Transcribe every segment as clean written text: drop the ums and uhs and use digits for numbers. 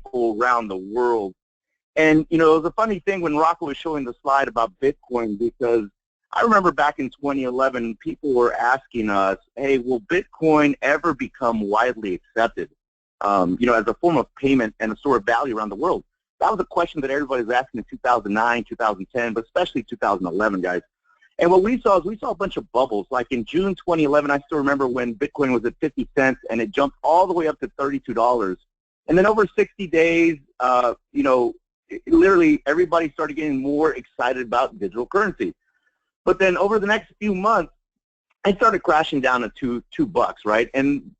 people around the world. And, you know, it was a funny thing when Rocco was showing the slide about Bitcoin, because I remember back in 2011, people were asking us, hey, will Bitcoin ever become widely accepted, you know, as a form of payment and a store of value around the world? That was a question that everybody was asking in 2009, 2010, but especially 2011, guys. And what we saw is a bunch of bubbles. Like in June 2011, I still remember when Bitcoin was at 50 cents and it jumped all the way up to $32. And then over 60 days, you know, literally everybody started getting more excited about digital currency. But then over the next few months, it started crashing down to $2, right? And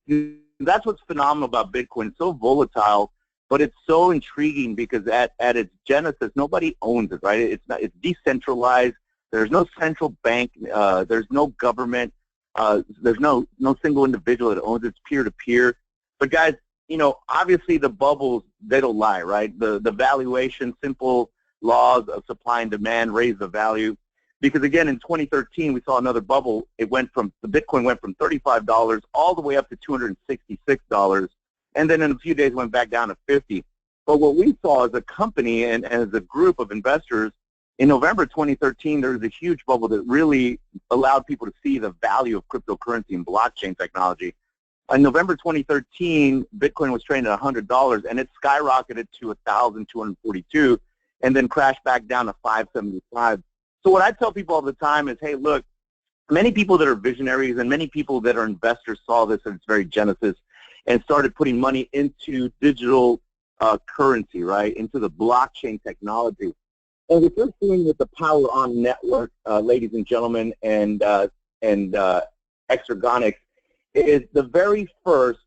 that's what's phenomenal about Bitcoin. It's so volatile, but it's so intriguing because at its genesis, nobody owns it, right? It's decentralized. There's no central bank. There's no government. There's no single individual that owns it. It's peer-to-peer. But guys, you know, obviously the bubbles, they don't lie, right? The valuation, simple laws of supply and demand raise the value. Because again, in 2013, we saw another bubble. The Bitcoin went from $35 all the way up to $266. And then in a few days went back down to 50. But what we saw as a company and as a group of investors, in November 2013, there was a huge bubble that really allowed people to see the value of cryptocurrency and blockchain technology. In November 2013, Bitcoin was trading at $100, and it skyrocketed to 1,242, and then crashed back down to 575. So what I tell people all the time is, hey, look, many people that are visionaries and many people that are investors saw this at its very genesis and started putting money into digital currency, right, into the blockchain technology. And what you're seeing with the Power On Network, ladies and gentlemen, and Exergonics, is the very first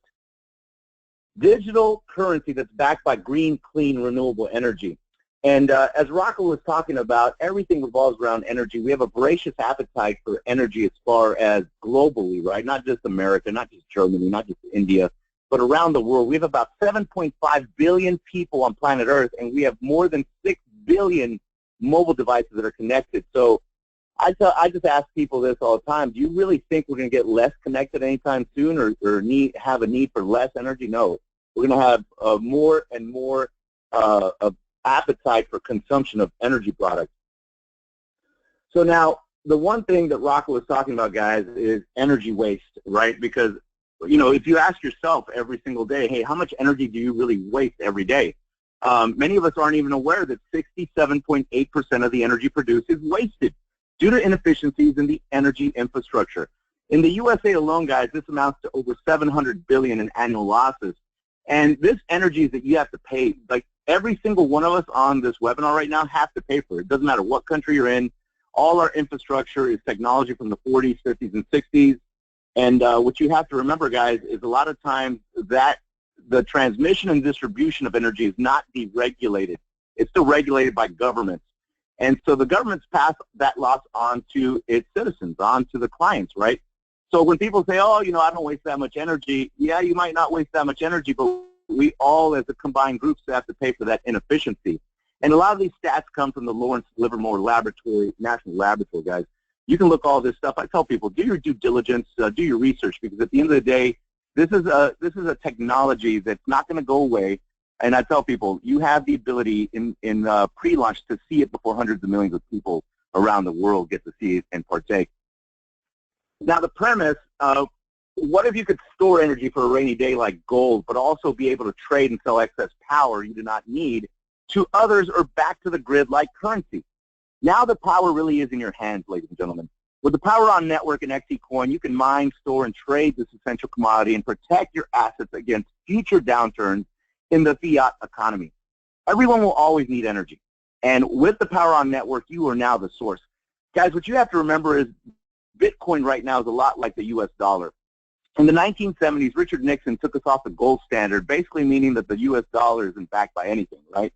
digital currency that's backed by green, clean, renewable energy. And as Rocco was talking about, everything revolves around energy. We have a voracious appetite for energy as far as globally, right? Not just America, not just Germany, not just India, but around the world. We have about 7.5 billion people on planet Earth, and we have more than 6 billion mobile devices that are connected. So I just ask people this all the time. Do you really think we're going to get less connected anytime soon or have a need for less energy? No. We're going to have more and more of appetite for consumption of energy products. So now, the one thing that Rocco was talking about, guys, is energy waste, right? Because, you know, if you ask yourself every single day, hey, how much energy do you really waste every day? Many of us aren't even aware that 67.8% of the energy produced is wasted due to inefficiencies in the energy infrastructure. In the USA alone, guys, this amounts to over $700 billion in annual losses. And this energy is that you have to pay. Like every single one of us on this webinar right now have to pay for it. It doesn't matter what country you're in. All our infrastructure is technology from the 40s, 50s, and 60s. And what you have to remember, guys, is a lot of times that the transmission and distribution of energy is not deregulated. It's still regulated by governments. And so the governments pass that loss on to its citizens, on to the clients, right? So when people say, oh, you know, I don't waste that much energy, yeah, you might not waste that much energy, but we all as a combined group have to pay for that inefficiency. And a lot of these stats come from the Lawrence Livermore Laboratory, National Laboratory, guys. You can look all this stuff. I tell people, do your due diligence, do your research, because at the end of the day, this is a technology that's not going to go away. And I tell people, you have the ability in pre-launch to see it before hundreds of millions of people around the world get to see it and partake. Now, the premise of what if you could store energy for a rainy day like gold, but also be able to trade and sell excess power you do not need to others or back to the grid like currency? Now the power really is in your hands, ladies and gentlemen. With the Power On Network and XeCoin, you can mine, store, and trade this essential commodity and protect your assets against future downturns in the fiat economy. Everyone will always need energy. And with the Power On Network, you are now the source. Guys, what you have to remember is Bitcoin right now is a lot like the U.S. dollar. In the 1970s, Richard Nixon took us off the gold standard, basically meaning that the U.S. dollar isn't backed by anything, right?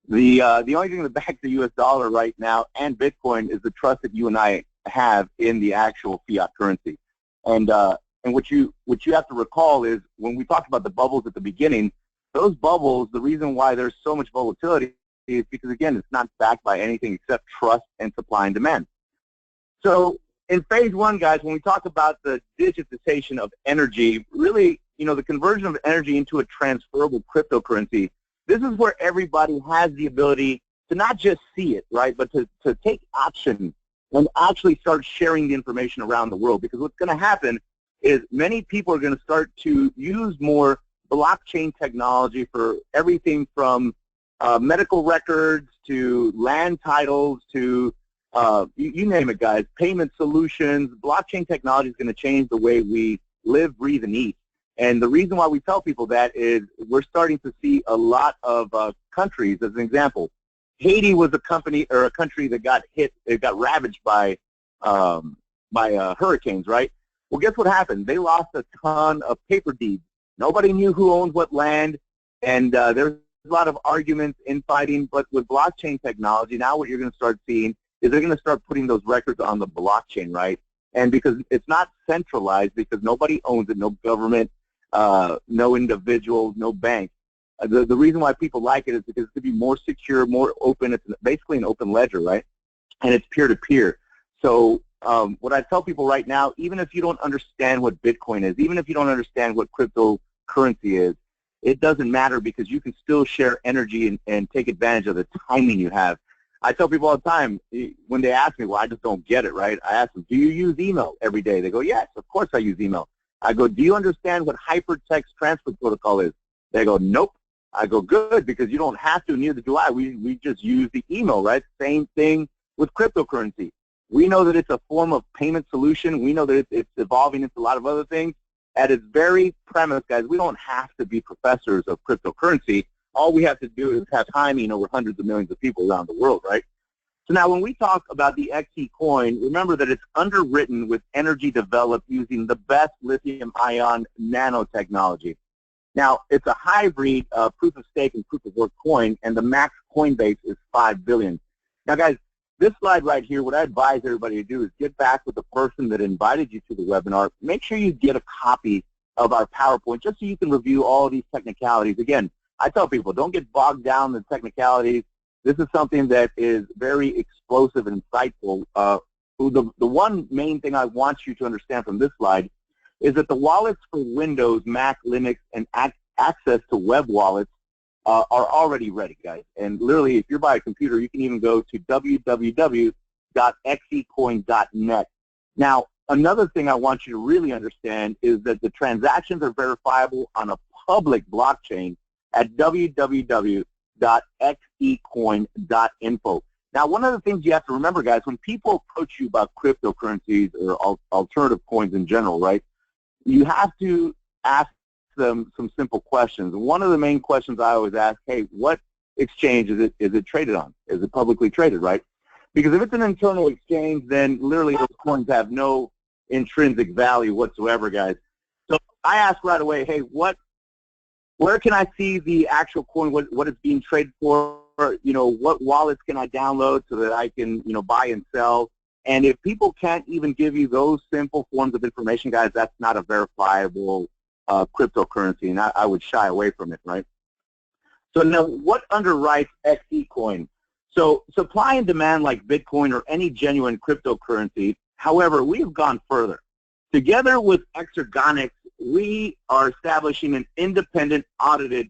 The only thing that backs the U.S. dollar right now and Bitcoin is the trust that you and I have in the actual fiat currency. And what you have to recall is when we talked about the bubbles at the beginning, those bubbles, the reason why there's so much volatility is because, again, it's not backed by anything except trust and supply and demand. So in phase one, guys, when we talk about the digitization of energy, really, you know, the conversion of energy into a transferable cryptocurrency, This is where everybody has the ability to not just see it, right, but to take action and actually start sharing the information around the world. Because what's going to happen is many people are going to start to use more blockchain technology for everything from medical records to land titles to you name it, guys, payment solutions. Blockchain technology is going to change the way we live, breathe, and eat. And the reason why we tell people that is we're starting to see a lot of countries, as an example. Haiti was a country that got hit, it got ravaged by hurricanes, right? Well, guess what happened? They lost a ton of paper deeds. Nobody knew who owned what land, and there's a lot of arguments, infighting. But with blockchain technology, now what you're going to start seeing is they're going to start putting those records on the blockchain, right? And because it's not centralized, because nobody owns it, no government, no individual, no bank. The reason why people like it is because it's going to be more secure, more open. It's basically an open ledger, right? And it's peer-to-peer. So what I tell people right now, even if you don't understand what Bitcoin is, even if you don't understand what cryptocurrency is, it doesn't matter, because you can still share energy and take advantage of the timing you have. I tell people all the time, when they ask me, well, I just don't get it, right? I ask them, do you use email every day? They go, yes, of course I use email. I go, do you understand what hypertext transfer protocol is? They go, nope. I go, good, because you don't have to, neither do I. We just use the email, right? Same thing with cryptocurrency. We know that it's a form of payment solution. We know that it's evolving into a lot of other things. At its very premise, guys, we don't have to be professors of cryptocurrency. All we have to do is have timing over hundreds of millions of people around the world, right? So now when we talk about the XE coin, remember that it's underwritten with energy developed using the best lithium-ion nanotechnology. Now, it's a hybrid proof of stake and proof of work coin, and the max coin base is 5 billion. Now, guys, this slide right here, what I advise everybody to do is get back with the person that invited you to the webinar. Make sure you get a copy of our PowerPoint just so you can review all of these technicalities. Again, I tell people, don't get bogged down in technicalities. This is something that is very explosive and insightful. The one main thing I want you to understand from this slide is that the wallets for Windows, Mac, Linux, and access to web wallets are already ready, guys. And literally, if you're by a computer, you can even go to www.xecoin.net. Now, another thing I want you to really understand is that the transactions are verifiable on a public blockchain at www.xecoin.info. Now, one of the things you have to remember, guys, when people approach you about cryptocurrencies or alternative coins in general, right, you have to ask them some simple questions. One of the main questions I always ask, hey, what exchange is it traded on? Is it publicly traded, right? Because if it's an internal exchange, then literally those coins have no intrinsic value whatsoever, guys. So I ask right away, hey, where can I see the actual coin, what it's being traded for? You know, what wallets can I download so that I can, you know, buy and sell? And if people can't even give you those simple forms of information, guys, that's not a verifiable cryptocurrency, and I would shy away from it, right? So now, what underwrites XE coin? So supply and demand like Bitcoin or any genuine cryptocurrency. However, we've gone further. Together with Exergonics, we are establishing an independent, audited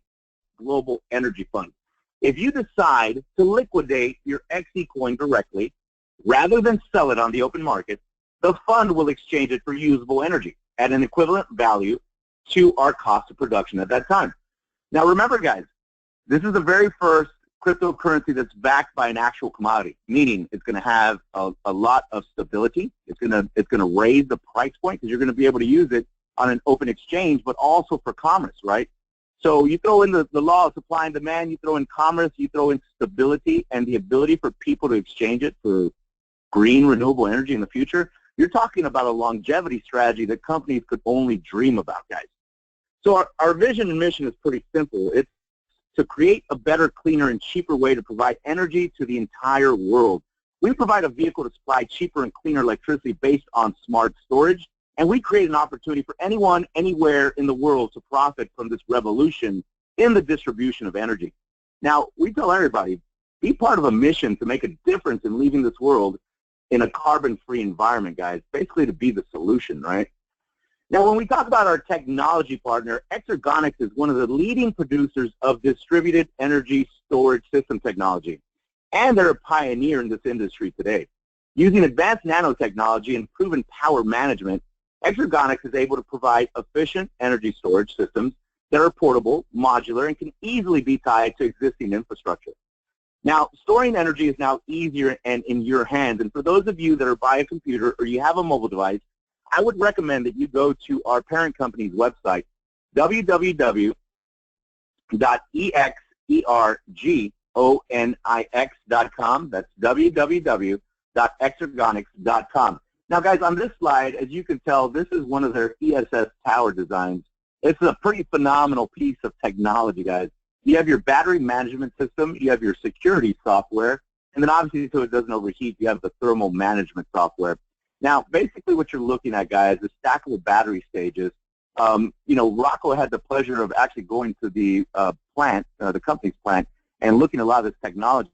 global energy fund. If you decide to liquidate your XE coin directly, rather than sell it on the open market, the fund will exchange it for usable energy at an equivalent value to our cost of production at that time. Now remember, guys, this is the very first cryptocurrency that's backed by an actual commodity, meaning it's going to have a lot of stability. It's going to raise the price point because you're going to be able to use it on an open exchange, but also for commerce, right? So you throw in the law of supply and demand, you throw in commerce, you throw in stability and the ability for people to exchange it for green renewable energy in the future. You're talking about a longevity strategy that companies could only dream about, guys. So our vision and mission is pretty simple. It's to create a better, cleaner, and cheaper way to provide energy to the entire world. We provide a vehicle to supply cheaper and cleaner electricity based on smart storage, and we create an opportunity for anyone, anywhere in the world to profit from this revolution in the distribution of energy. Now, we tell everybody, be part of a mission to make a difference in leaving this world in a carbon-free environment, guys, basically to be the solution, right? Now, when we talk about our technology partner, Exergonics is one of the leading producers of distributed energy storage system technology, and they're a pioneer in this industry today. Using advanced nanotechnology and proven power management, Exergonics is able to provide efficient energy storage systems that are portable, modular, and can easily be tied to existing infrastructure. Now, storing energy is now easier and in your hands, and for those of you that are by a computer or you have a mobile device, I would recommend that you go to our parent company's website, www.exergonix.com. That's www.exergonics.com. Now, guys, on this slide, as you can tell, this is one of their ESS tower designs. It's a pretty phenomenal piece of technology, guys. You have your battery management system, you have your security software, and then obviously so it doesn't overheat, you have the thermal management software. Now, basically what you're looking at, guys, is stackable battery stages. You know, Rocco had the pleasure of actually going to the plant, the company's plant, and looking at a lot of this technology.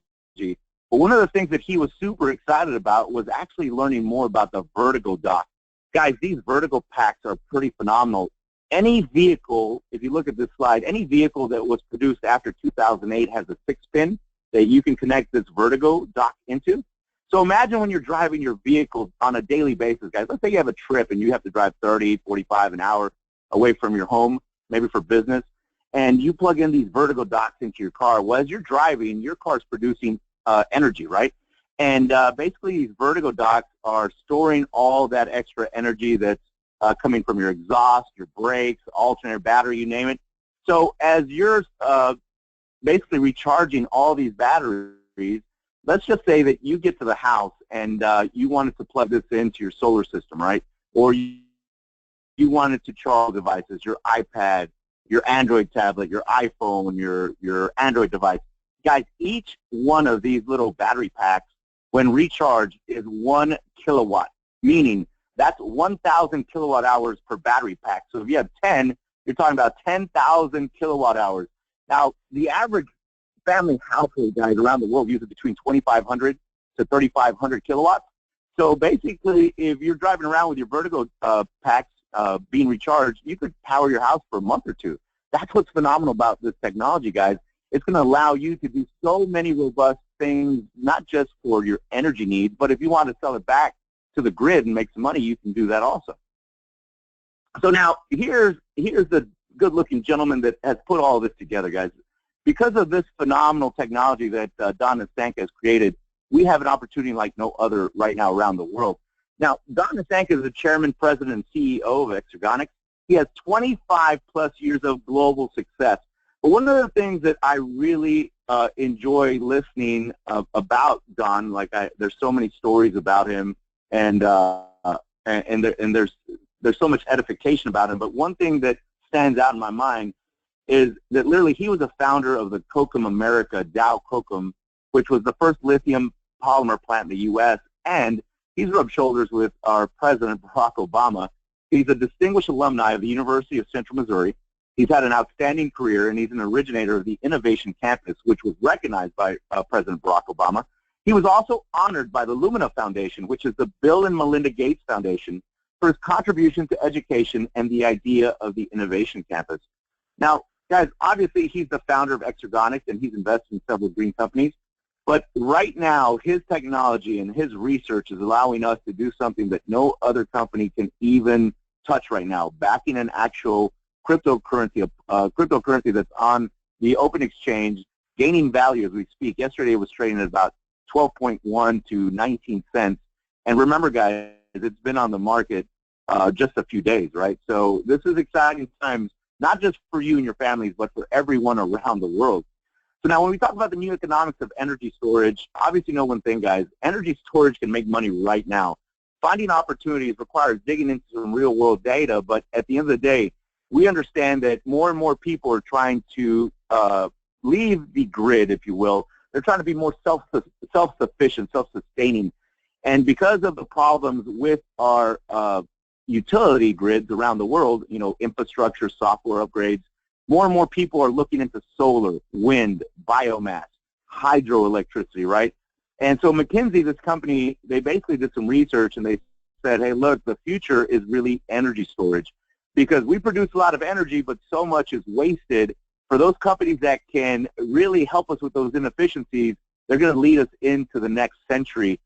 But one of the things that he was super excited about was actually learning more about the vertical dock. Guys, these vertical packs are pretty phenomenal. Any vehicle, if you look at this slide, any vehicle that was produced after 2008 has a 6-pin that you can connect this vertical dock into. So imagine when you're driving your vehicle on a daily basis, guys. Let's say you have a trip and you have to drive 30, 45 an hour away from your home, maybe for business, and you plug in these vertical docks into your car. Well, as you're driving, your car's producing energy, right? And basically these vertical docks are storing all that extra energy that's coming from your exhaust, your brakes, alternator, battery, you name it. So as you're basically recharging all these batteries, let's just say that you get to the house and you wanted to plug this into your solar system, right? Or you wanted to charge devices, your iPad, your Android tablet, your iPhone, your Android device. Guys, each one of these little battery packs, when recharged, is 1 kilowatt, meaning that's 1,000 kilowatt hours per battery pack. So if you have 10, you're talking about 10,000 kilowatt hours. Now, the average family household, guys, around the world uses between 2,500 to 3,500 kilowatts. So basically, if you're driving around with your vertical packs being recharged, you could power your house for a month or two. That's what's phenomenal about this technology, guys. It's going to allow you to do so many robust things, not just for your energy needs, but if you want to sell it back to the grid and make some money, you can do that also. So now, here's the good-looking gentleman that has put all this together, guys. Because of this phenomenal technology that Don Nasanka has created, we have an opportunity like no other right now around the world. Now, Don Nasanka is the chairman, president, and CEO of Exergonics. He has 25-plus years of global success. But one of the things that I really enjoy listening about Don, there's so many stories about him, and there's so much edification about him. But one thing that stands out in my mind is that literally he was a founder of the Kokum America, Dow Kokum, which was the first lithium polymer plant in the U.S., and he's rubbed shoulders with our president, Barack Obama. He's a distinguished alumni of the University of Central Missouri. He's had an outstanding career, and he's an originator of the Innovation Campus, which was recognized by President Barack Obama. He was also honored by the Lumina Foundation, which is the Bill and Melinda Gates Foundation, for his contribution to education and the idea of the Innovation Campus. Now, guys, obviously he's the founder of Exergonics, and he's invested in several green companies. But right now, his technology and his research is allowing us to do something that no other company can even touch right now, backing an actual cryptocurrency that's on the open exchange, gaining value as we speak. Yesterday it was trading at about 12.1 to 19 cents. And remember, guys, it's been on the market just a few days, right? So this is exciting times, not just for you and your families, but for everyone around the world. So now when we talk about the new economics of energy storage, obviously know one thing, guys, energy storage can make money right now. Finding opportunities requires digging into some real-world data, but at the end of the day, we understand that more and more people are trying to leave the grid, if you will. They're trying to be more self-sufficient, self-sustaining. And because of the problems with our utility grids around the world, you know, infrastructure, software upgrades, more and more people are looking into solar, wind, biomass, hydroelectricity, right? And so McKinsey, this company, they basically did some research and they said, hey, look, the future is really energy storage. because we produce a lot of energy, but so much is wasted. For those companies that can really help us with those inefficiencies, they're going to lead us into the next century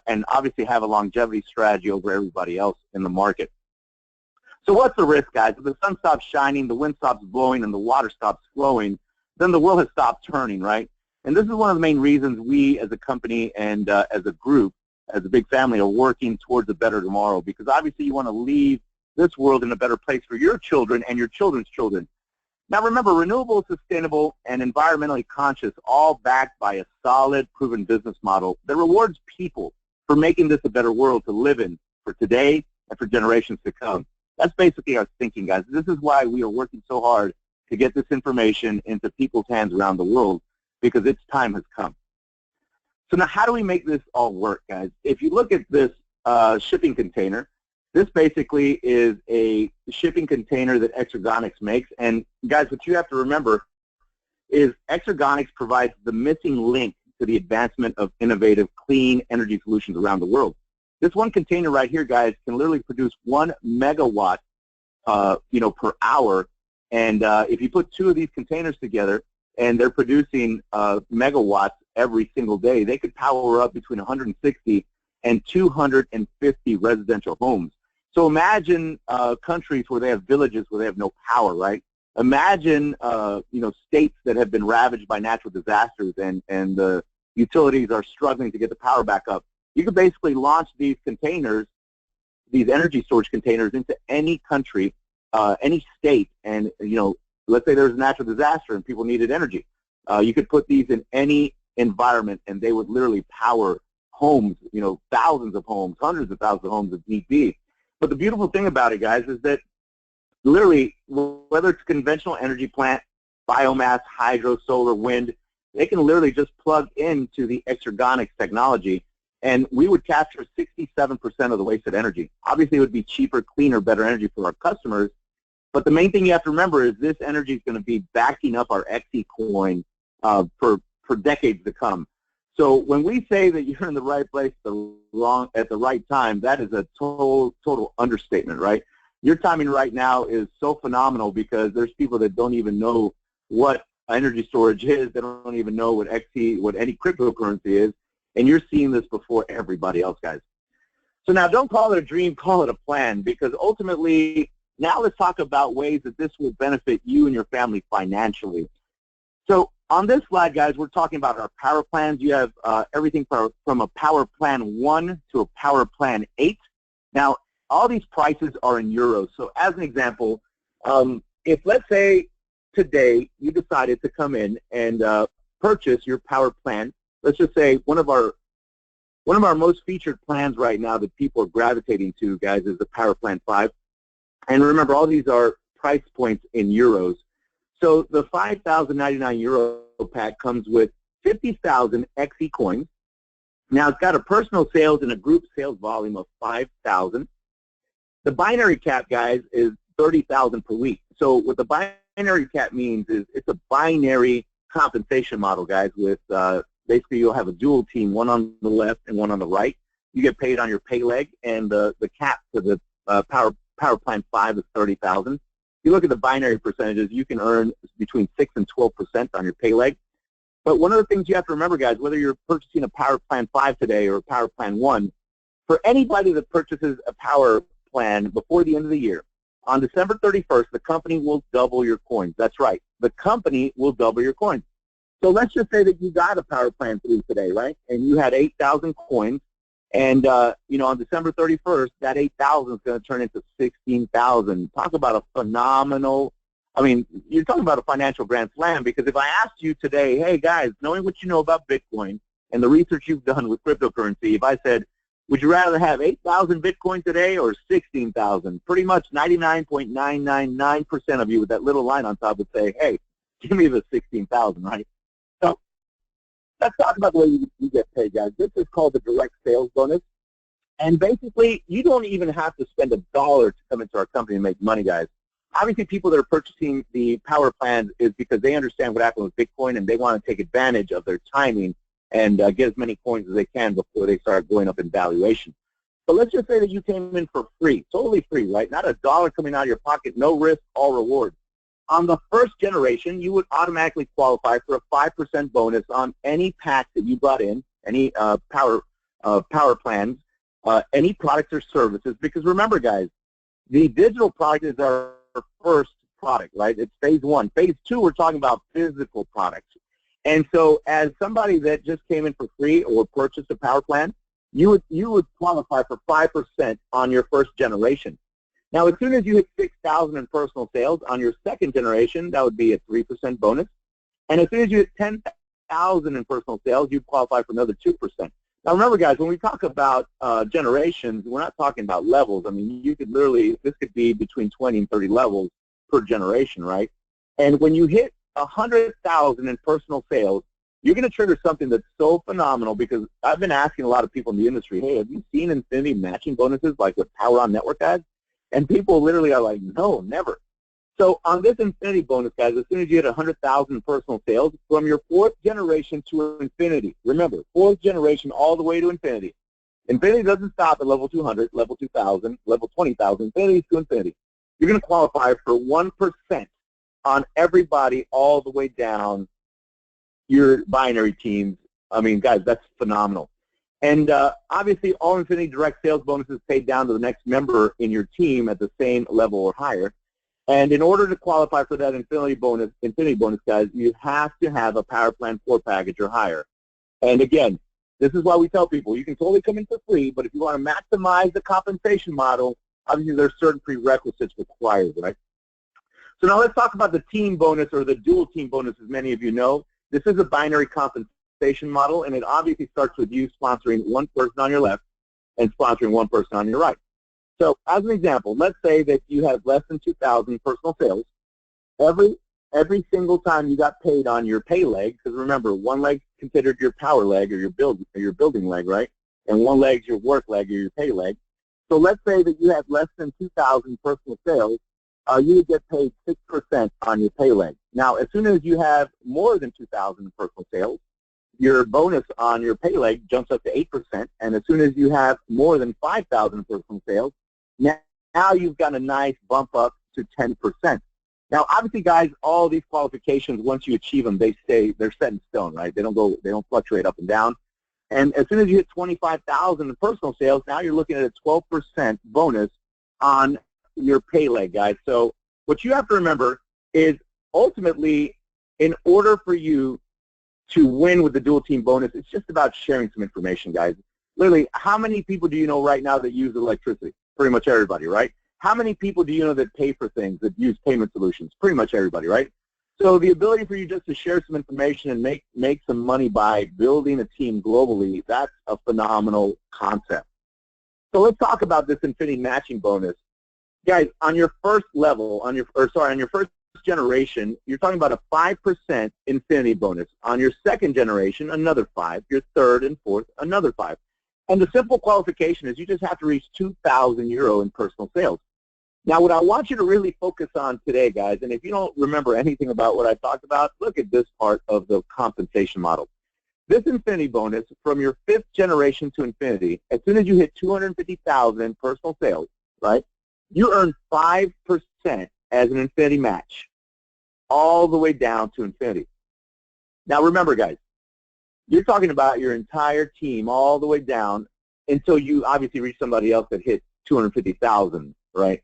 and obviously have a longevity strategy over everybody else in the market. So what's the risk, guys? If the sun stops shining, the wind stops blowing, and the water stops flowing, then the world has stopped turning, right? And this is one of the main reasons we as a company and as a group, as a big family, are working towards a better tomorrow, because obviously you want to leave this world in a better place for your children and your children's children. Now remember, renewable, sustainable, and environmentally conscious, all backed by a solid, proven business model that rewards people for making this a better world to live in for today and for generations to come. That's basically our thinking, guys. This is why we are working so hard to get this information into people's hands around the world, because its time has come. So now how do we make this all work, guys? If you look at this shipping container, this basically is a shipping container that Exergonics makes. And guys, what you have to remember is Exergonics provides the missing link to the advancement of innovative, clean energy solutions around the world. This one container right here, guys, can literally produce 1 megawatt, per hour. And if you put 2 of these containers together, and they're producing megawatts every single day, they could power up between 160 and 250 residential homes. So imagine countries where they have villages where they have no power, right? Imagine, states that have been ravaged by natural disasters and the utilities are struggling to get the power back up. You could basically launch these containers, these energy storage containers, into any country, any state, and, let's say there's a natural disaster and people needed energy. You could put these in any environment and they would literally power homes, thousands of homes, hundreds of thousands of homes if need be. But the beautiful thing about it, guys, is that literally, whether it's a conventional energy plant, biomass, hydro, solar, wind, they can literally just plug into the Exergonics technology, and we would capture 67% of the wasted energy. Obviously, it would be cheaper, cleaner, better energy for our customers, but the main thing you have to remember is this energy is going to be backing up our XE coin for decades to come. So when we say that you're in the right place at the right time, that is a total understatement, right? Your timing right now is so phenomenal because there's people that don't even know what energy storage is. They don't even know what XE, what any cryptocurrency is, and you're seeing this before everybody else, guys. So now don't call it a dream, call it a plan, because ultimately, now let's talk about ways that this will benefit you and your family financially. So on this slide, guys, we're talking about our power plans. You have everything from a power plan 1 to a power plan 8. Now, all these prices are in euros. So as an example, if let's say today you decided to come in and purchase your power plan, let's just say one of our most featured plans right now that people are gravitating to, guys, is the Power Plan 5. And remember, all these are price points in euros. So the 5,099 euro pack comes with 50,000 XE coins. Now it's got a personal sales and a group sales volume of 5,000. The binary cap, guys, is 30,000 per week. So what the binary cap means is it's a binary compensation model, guys, with basically you'll have a dual team, one on the left and one on the right. You get paid on your pay leg, and the cap to the Power Plan 5 is 30,000. If you look at the binary percentages, you can earn between 6 and 12% on your pay leg. But one of the things you have to remember, guys, whether you're purchasing a Power Plan 5 today or a Power Plan 1, for anybody that purchases a power plan before the end of the year, on December 31st, the company will double your coins. That's right. The company will double your coins. So let's just say that you got a Power Plan 3 today, right? And you had 8,000 coins. And, on December 31st, that 8,000 is going to turn into 16,000. Talk about a phenomenal, you're talking about a financial grand slam, because if I asked you today, hey, guys, knowing what you know about Bitcoin and the research you've done with cryptocurrency, if I said, would you rather have 8,000 Bitcoin today or 16,000? Pretty much 99.999% of you with that little line on top would say, hey, give me the 16,000, right? So let's talk about the way you get paid, guys. This is called the direct sales bonus. And basically, you don't even have to spend $1 to come into our company and make money, guys. Obviously, people that are purchasing the power plans is because they understand what happened with Bitcoin and they want to take advantage of their timing and get as many coins as they can before they start going up in valuation. But let's just say that you came in for free, totally free, right? Not a dollar coming out of your pocket, no risk, all reward. On the first generation, you would automatically qualify for a 5% bonus on any pack that you brought in, any power plans, any products or services. Because remember, guys, the digital product is our first product, right? It's phase one. Phase two, we're talking about physical products. And so as somebody that just came in for free or purchased a power plan, you would qualify for 5% on your first generation. Now, as soon as you hit 6,000 in personal sales on your second generation, that would be a 3% bonus. And as soon as you hit 10,000 in personal sales, you'd qualify for another 2%. Now, remember, guys, when we talk about generations, we're not talking about levels. I mean, you could literally, this could be between 20 and 30 levels per generation, right? And when you hit 100,000 in personal sales, you're going to trigger something that's so phenomenal, because I've been asking a lot of people in the industry, hey, have you seen infinity matching bonuses like what Power On Network has? And people literally are like, no, never. So on this infinity bonus, guys, as soon as you hit 100,000 personal sales, from your fourth generation to infinity, remember, fourth generation all the way to infinity. Infinity doesn't stop at level 200, level 2,000, level 20,000, infinity to infinity. You're going to qualify for 1% on everybody all the way down your binary teams. I mean, guys, that's phenomenal. And obviously, all Infinity direct sales bonuses paid down to the next member in your team at the same level or higher. And in order to qualify for that infinity bonus, guys, you have to have a Power Plan 4 package or higher. And again, this is why we tell people you can totally come in for free, but if you want to maximize the compensation model, obviously there's certain prerequisites required, right? So now let's talk about the team bonus, or the dual team bonus, as many of you know. This is a binary compensation model, and it obviously starts with you sponsoring one person on your left and sponsoring one person on your right. So as an example, let's say that you have less than 2,000 personal sales. Every single time you got paid on your pay leg, because remember, one leg's considered your power leg or your building leg, right? And one leg's your work leg or your pay leg. So let's say that you have less than 2,000 personal sales, you would get paid 6% on your pay leg. Now, as soon as you have more than 2,000 personal sales, your bonus on your pay leg jumps up to 8%, and as soon as you have more than 5,000 personal sales, now you've got a nice bump up to 10%. Now, obviously, guys, all these qualifications, once you achieve them, they're set in stone, right? They don't fluctuate up and down. And as soon as you hit 25,000 in personal sales, now you're looking at a 12% bonus on your pay leg, guys. So what you have to remember is, ultimately, in order for you to win with the dual team bonus, it's just about sharing some information, guys. Literally, how many people do you know right now that use electricity? Pretty much everybody, right? How many people do you know that pay for things, that use payment solutions? Pretty much everybody, right? So the ability for you just to share some information and make some money by building a team globally, that's a phenomenal concept. So let's talk about this infinity matching bonus. Guys, on your first level, on your first generation, you're talking about a 5% infinity bonus. On your second generation, another 5. Your third and fourth, another 5. And the simple qualification is you just have to reach 2,000 euro in personal sales. Now, what I want you to really focus on today, guys, and if you don't remember anything about what I talked about, look at this part of the compensation model. This infinity bonus, from your fifth generation to infinity, as soon as you hit 250,000 in personal sales, right, you earn 5% as an infinity match, all the way down to infinity. Now, remember, guys, you're talking about your entire team all the way down until you obviously reach somebody else that hit 250,000, right,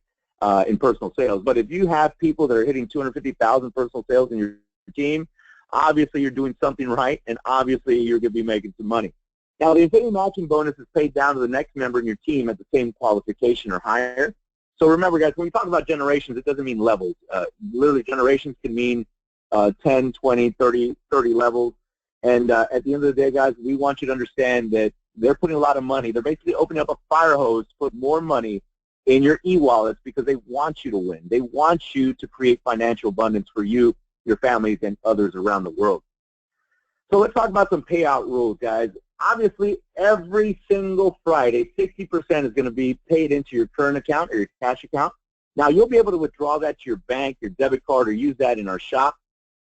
in personal sales. But if you have people that are hitting 250,000 personal sales in your team, obviously you're doing something right, and obviously you're going to be making some money. Now, the infinity matching bonus is paid down to the next member in your team at the same qualification or higher. So remember, guys, when we talk about generations, it doesn't mean levels. Literally, generations can mean 10, 20, 30 levels. And at the end of the day, guys, we want you to understand that they're putting a lot of money. They're basically opening up a fire hose to put more money in your e-wallets because they want you to win. They want you to create financial abundance for you, your families, and others around the world. So let's talk about some payout rules, guys. Obviously, every single Friday, 60% is going to be paid into your current account or your cash account. Now, you'll be able to withdraw that to your bank, your debit card, or use that in our shop.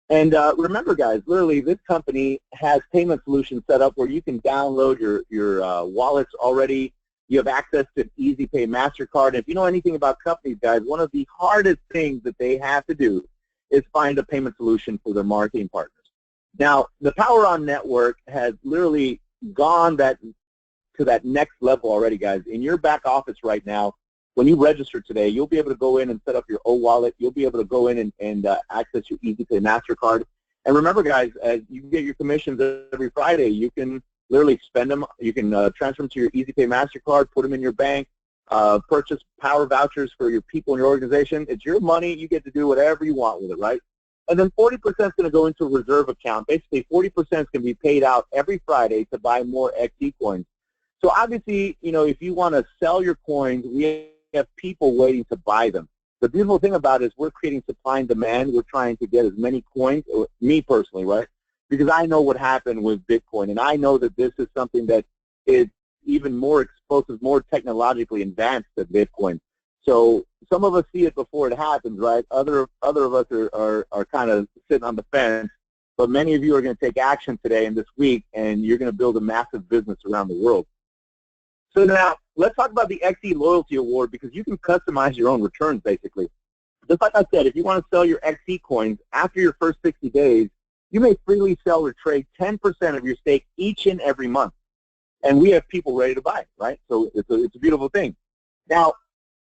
And remember, guys, literally, this company has payment solutions set up where you can download your wallets already. You have access to Easy Pay Mastercard. And if you know anything about companies, guys, one of the hardest things that they have to do is find a payment solution for their marketing partners. Now, the Power On network has literally gone to that next level already, guys. In your back office right now, when you register today, you'll be able to go in and set up your wallet. You'll be able to go in and access your Easy Pay Mastercard. And remember, guys, as you get your commissions every Friday, you can literally spend them. You can transfer them to your Easy Pay Mastercard, put them in your bank, purchase power vouchers for your people in your organization. It's your money. You get to do whatever you want with it, right? And then 40% is going to go into a reserve account. Basically, 40% is going to be paid out every Friday to buy more XE coins. So obviously, you know, if you want to sell your coins, we have people waiting to buy them. The beautiful thing about it is we're creating supply and demand. We're trying to get as many coins, me personally, right? Because I know what happened with Bitcoin, and I know that this is something that is even more explosive, more technologically advanced than Bitcoin. So some of us see it before it happens, right? Other of us are kind of sitting on the fence, but many of you are going to take action today and this week, and you're going to build a massive business around the world. So now, let's talk about the XE Loyalty Award, because you can customize your own returns, basically. Just like I said, if you want to sell your XE coins after your first 60 days, you may freely sell or trade 10% of your stake each and every month. And we have people ready to buy, right? So it's a beautiful thing. Now,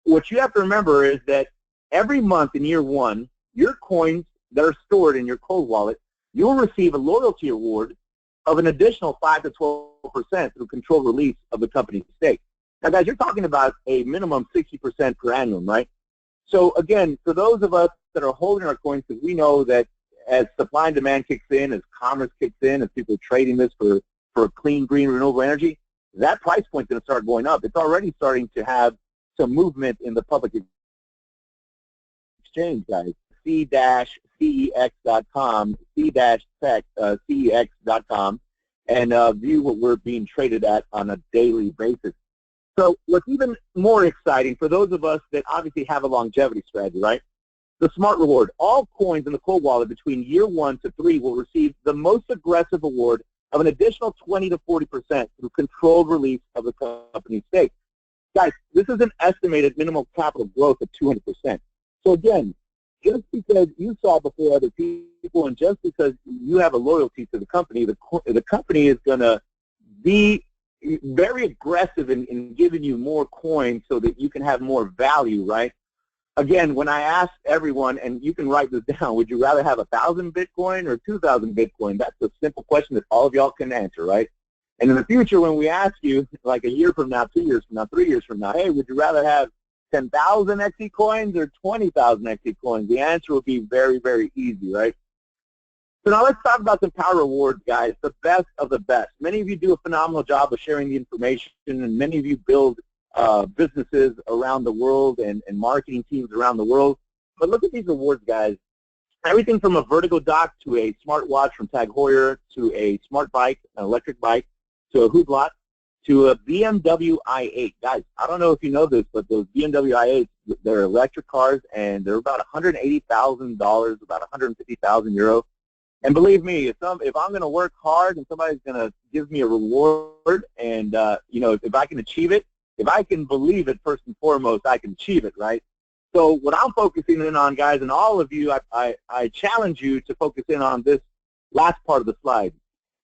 what you have to remember is that every month in year one, your coins that are stored in your cold wallet, you'll receive a loyalty award of an additional 5 to 12% through controlled release of the company's stake. Now, guys, you're talking about a minimum 60% per annum, right? So, again, for those of us that are holding our coins, because we know that as supply and demand kicks in, as commerce kicks in, as people are trading this for clean, green, renewable energy, that price point is going to start going up. It's already starting to have some movement in the public exchange, guys. C-cex.com, C-cex.com, and view what we're being traded at on a daily basis. So what's even more exciting for those of us that obviously have a longevity strategy, right? The Smart Reward. All coins in the cold wallet between year 1 to 3 will receive the most aggressive award of an additional 20 to 40% through controlled release of the company's stake. Guys, this is an estimated minimal capital growth of 200%. So again, just because you saw before other people and just because you have a loyalty to the company is going to be very aggressive in giving you more coins so that you can have more value, right? Again, when I asked everyone, and you can write this down, would you rather have 1,000 Bitcoin or 2,000 Bitcoin? That's a simple question that all of y'all can answer, right? And in the future, when we ask you, like a year from now, 2 years from now, 3 years from now, hey, would you rather have 10,000 XE coins or 20,000 XE coins? The answer would be very, very easy, right? So now let's talk about some power rewards, guys, the best of the best. Many of you do a phenomenal job of sharing the information, and many of you build businesses around the world and marketing teams around the world. But look at these rewards, guys. Everything from a Vertigo dock to a smartwatch from Tag Heuer to a smart bike, an electric bike, to a Hublot, to a BMW i8. Guys, I don't know if you know this, but those BMW i8s, they're electric cars, and they're about $180,000, about 150,000 euros. And believe me, if I'm going to work hard and somebody's going to give me a reward, and you know, if I can achieve it, if I can believe it first and foremost, I can achieve it, right? So what I'm focusing in on, guys, and all of you, I challenge you to focus in on this last part of the slide.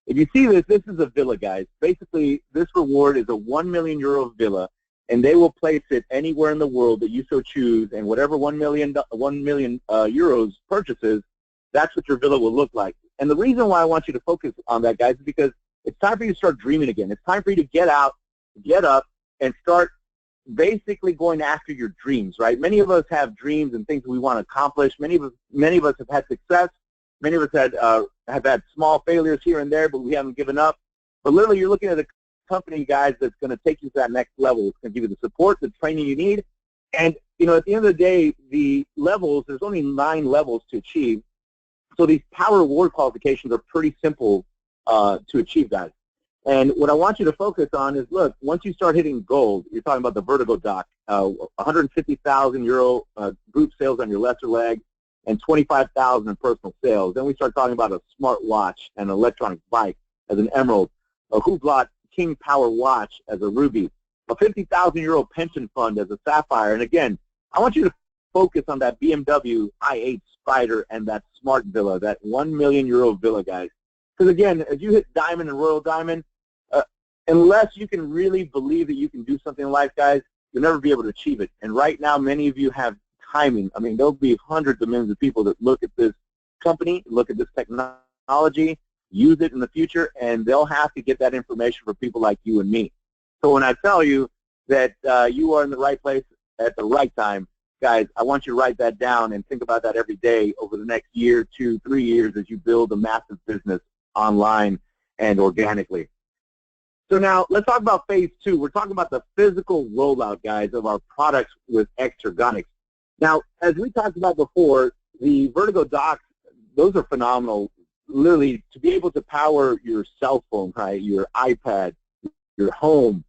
If you see this, this is a villa, guys. Basically, this reward is a 1 million euro villa, and they will place it anywhere in the world that you so choose, and whatever 1 million euros purchases, that's what your villa will look like. And the reason why I want you to focus on that, guys, is because it's time for you to start dreaming again. It's time for you to get out, get up, and start basically going after your dreams, right? Many of us have dreams and things we want to accomplish. Many of us have had success. Many of us have had small failures here and there, but we haven't given up. But literally, you're looking at a company, guys, that's going to take you to that next level. It's going to give you the support, the training you need. And, you know, at the end of the day, the levels, there's only 9 levels to achieve. So these power reward qualifications are pretty simple to achieve, guys. And what I want you to focus on is, look, once you start hitting gold, you're talking about the Vertigo dock, 150,000 euro group sales on your lesser leg, and 25,000 in personal sales. Then we start talking about a smart watch and an electronic bike as an emerald, a Hublot King Power watch as a ruby, a 50,000-euro pension fund as a sapphire. And again, I want you to focus on that BMW i8 Spider and that smart villa, that €1 million villa, guys. Because again, as you hit diamond and royal diamond, unless you can really believe that you can do something in life, guys, you'll never be able to achieve it. And right now, many of you have timing. I mean, there'll be hundreds of millions of people that look at this company, look at this technology, use it in the future, and they'll have to get that information for people like you and me. So when I tell you that you are in the right place at the right time, guys, I want you to write that down and think about that every day over the next year, 2, 3 years as you build a massive business online and organically. So now let's talk about phase 2. We're talking about the physical rollout, guys, of our products with Exergonics. Now, as we talked about before, the Vertigo docks, those are phenomenal. Literally, to be able to power your cell phone, right, your iPad, your home,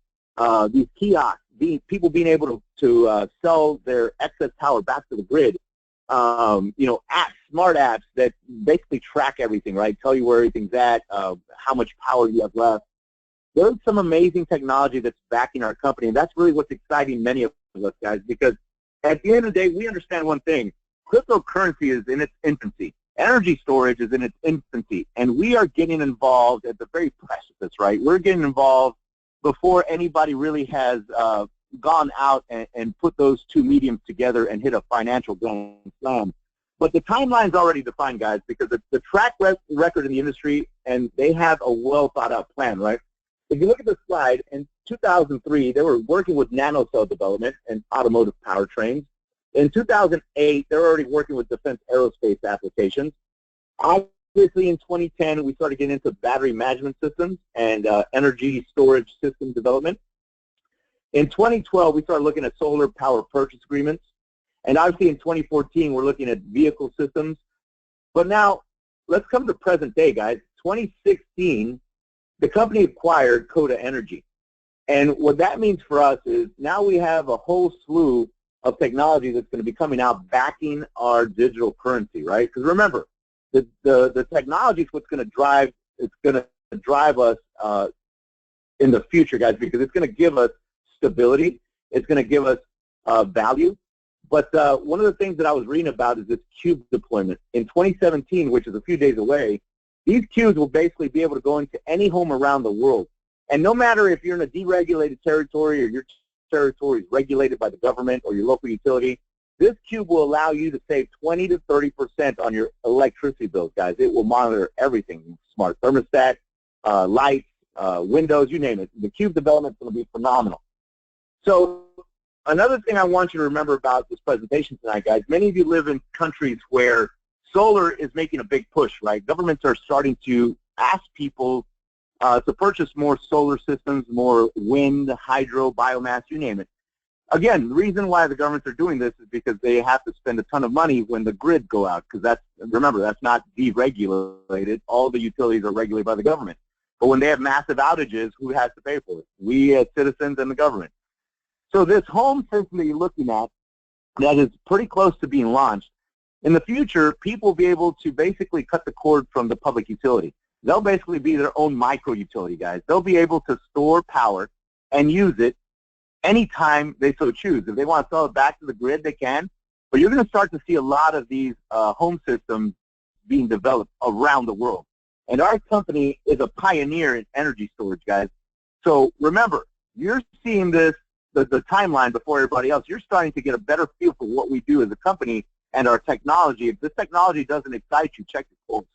these kiosks, people being able to sell their excess power back to the grid. You know, apps, smart apps that basically track everything, right? Tell you where everything's at, how much power you have left. There's some amazing technology that's backing our company, and that's really what's exciting many of us, guys, because at the end of the day, we understand one thing. Cryptocurrency is in its infancy. Energy storage is in its infancy, and we are getting involved at the very precipice, right? We're getting involved before anybody really has gone out and put those two mediums together and hit a financial grand slam. But the timeline's already defined, guys, because the track record in the industry, and they have a well-thought-out plan, right? If you look at the slide, in 2003, they were working with nanocell development and automotive powertrains. In 2008, they were already working with defense aerospace applications. Obviously, in 2010, we started getting into battery management systems and energy storage system development. In 2012, we started looking at solar power purchase agreements. And obviously, in 2014, we're looking at vehicle systems. But now, let's come to present day, guys. 2016, the company acquired Coda Energy. And what that means for us is now we have a whole slew of technology that's going to be coming out backing our digital currency, right? Because remember, the technology is what's going to drive, it's going to drive us in the future, guys, because it's going to give us stability. It's going to give us value. But one of the things that I was reading about is this cube deployment. In 2017, which is a few days away, these cubes will basically be able to go into any home around the world. And no matter if you're in a deregulated territory or your territory is regulated by the government or your local utility, this cube will allow you to save 20 to 30% on your electricity bills, guys. It will monitor everything, smart thermostat, lights, windows, you name it. The cube development is going to be phenomenal. So another thing I want you to remember about this presentation tonight, guys, many of you live in countries where solar is making a big push, right? Governments are starting to ask people to purchase more solar systems, more wind, hydro, biomass, you name it. Again, the reason why the governments are doing this is because they have to spend a ton of money when the grid go out, because that's, remember, that's not deregulated. All the utilities are regulated by the government. But when they have massive outages, who has to pay for it? We as citizens and the government. So this home system that you're looking at that is pretty close to being launched, in the future, people will be able to basically cut the cord from the public utility. They'll basically be their own micro utility, guys. They'll be able to store power and use it anytime they so choose. If they want to sell it back to the grid, they can. But you're going to start to see a lot of these home systems being developed around the world. And our company is a pioneer in energy storage, guys. So remember, you're seeing this, the timeline before everybody else. You're starting to get a better feel for what we do as a company and our technology. If this technology doesn't excite you, check your quotes.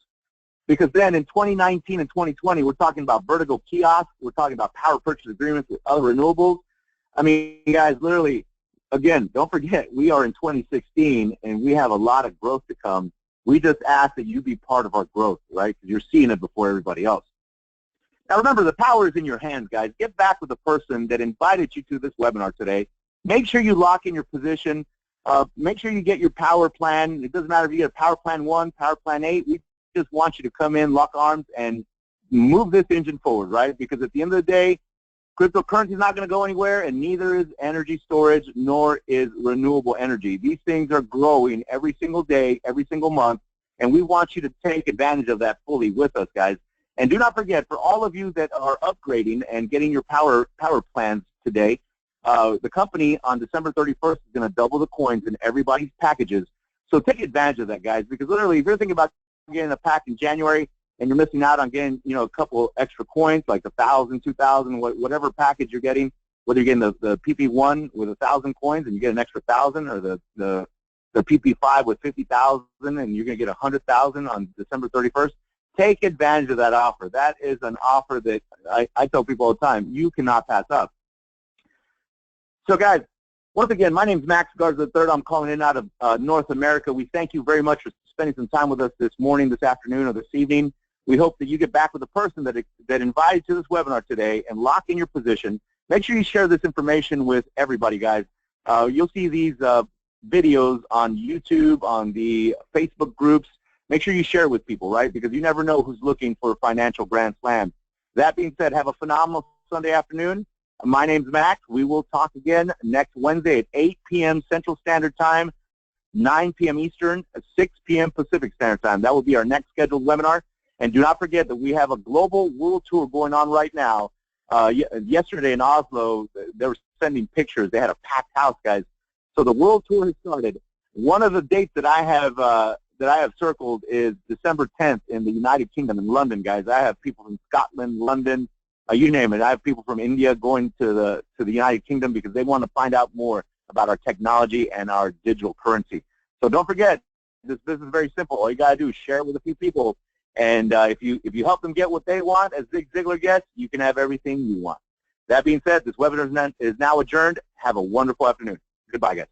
Because then in 2019 and 2020, we're talking about vertical kiosks. We're talking about power purchase agreements with other renewables. I mean, guys, literally, again, don't forget, we are in 2016, and we have a lot of growth to come. We just ask that you be part of our growth, right? Because you're seeing it before everybody else. Now, remember, the power is in your hands, guys. Get back with the person that invited you to this webinar today. Make sure you lock in your position. Make sure you get your power plan. It doesn't matter if you get a power plan 1, power plan 8. We just want you to come in, lock arms, and move this engine forward, right? Because at the end of the day, cryptocurrency is not going to go anywhere, and neither is energy storage, nor is renewable energy. These things are growing every single day, every single month, and we want you to take advantage of that fully with us, guys. And do not forget, for all of you that are upgrading and getting your power plans today, the company on December 31st is going to double the coins in everybody's packages. So take advantage of that, guys, because literally if you're thinking about getting a pack in January and you're missing out on getting, you know, a couple extra coins, like 1,000, 2,000, whatever package you're getting, whether you're getting the PP1 with 1,000 coins and you get an extra 1,000, or the PP5 with 50,000 and you're going to get 100,000 on December 31st, take advantage of that offer. That is an offer that I tell people all the time, you cannot pass up. So guys, once again, my name is Max Garza III. I'm calling in out of North America. We thank you very much for spending some time with us this morning, this afternoon, or this evening. We hope that you get back with the person that invited you to this webinar today and lock in your position. Make sure you share this information with everybody, guys. You'll see these videos on YouTube, on the Facebook groups. Make sure you share it with people, right? Because you never know who's looking for a financial grand slam. That being said, have a phenomenal Sunday afternoon. My name's Max. We will talk again next Wednesday at 8 p.m. Central Standard Time, 9 p.m. Eastern, 6 p.m. Pacific Standard Time. That will be our next scheduled webinar. And do not forget that we have a global world tour going on right now. Yesterday in Oslo, they were sending pictures. They had a packed house, guys. So the world tour has started. One of the dates that I have circled is December 10th in the United Kingdom in London, guys. I have people from Scotland, London, you name it. I have people from India going to the United Kingdom because they want to find out more about our technology and our digital currency. So don't forget, this business is very simple. All you got to do is share it with a few people. And if you help them get what they want, as Zig Ziglar gets, you can have everything you want. That being said, this webinar is now adjourned. Have a wonderful afternoon. Goodbye, guys.